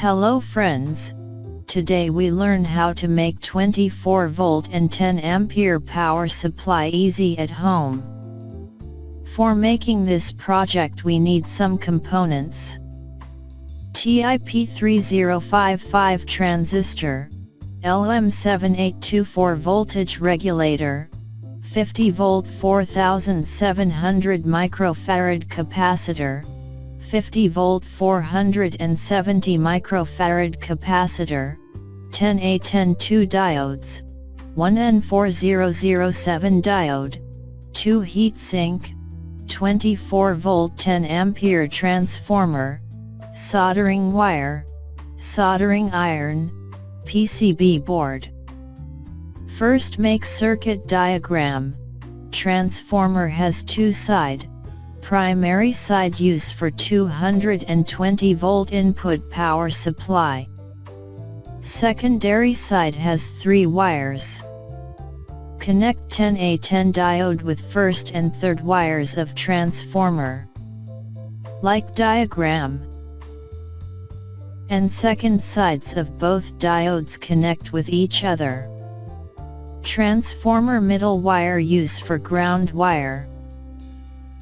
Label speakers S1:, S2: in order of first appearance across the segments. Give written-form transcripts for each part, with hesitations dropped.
S1: Hello friends, today we learn how to make 24 volt and 10 ampere power supply easy at home. For making this project we need some components. TIP3055 transistor, LM7824 voltage regulator, 50 volt 4700 microfarad capacitor, 50 volt 470 microfarad capacitor, 10A102 diodes, 1N4007 diode, 2 heatsink, 24 volt 10 ampere transformer, soldering wire, soldering iron, PCB board. First make circuit diagram. Transformer has two sides. Primary side used for 220 volt input power supply. Secondary side has 3 wires. Connect 10A10 diode with first and third wires of transformer. Like diagram. And second sides of both diodes connect with each other. Transformer middle wire used for ground wire.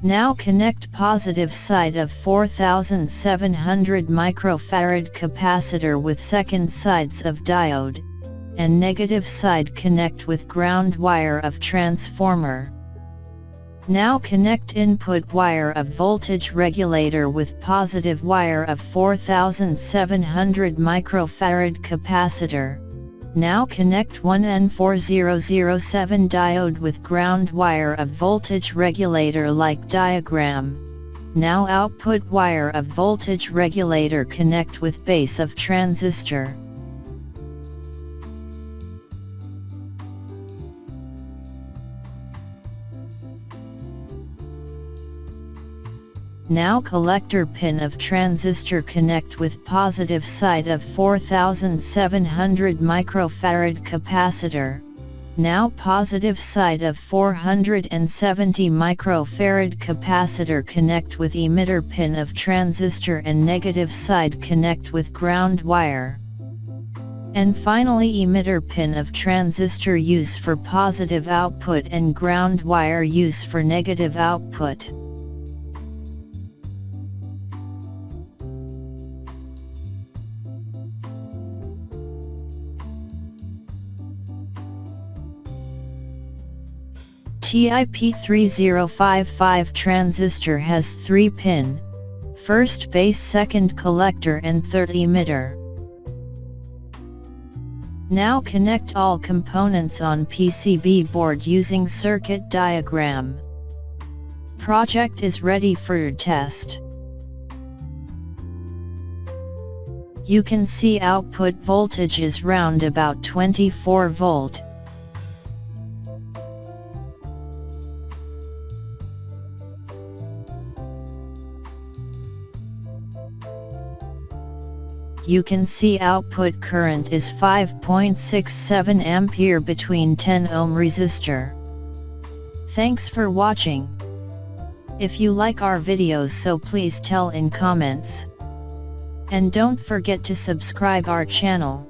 S1: Now connect positive side of 4700 microfarad capacitor with second sides of diode, and negative side connect with ground wire of transformer. Now connect input wire of voltage regulator with positive wire of 4700 microfarad capacitor. Now connect 1N4007 diode with ground wire of voltage regulator like diagram. Now output wire of voltage regulator connect with base of transistor. Now collector pin of transistor connect with positive side of 4700 microfarad capacitor. Now positive side of 470 microfarad capacitor connect with emitter pin of transistor and negative side connect with ground wire. And finally emitter pin of transistor use for positive output and ground wire use for negative output. TIP3055 transistor has 3 pin, first base, second collector and third emitter. Now connect all components on PCB board using circuit diagram. Project is ready for test. You can see output voltage is round about 24 volt. You can see output current is 5.67 ampere between 10 ohm resistor. Thanks for watching. If you like our videos, so please tell in comments. And don't forget to subscribe our channel.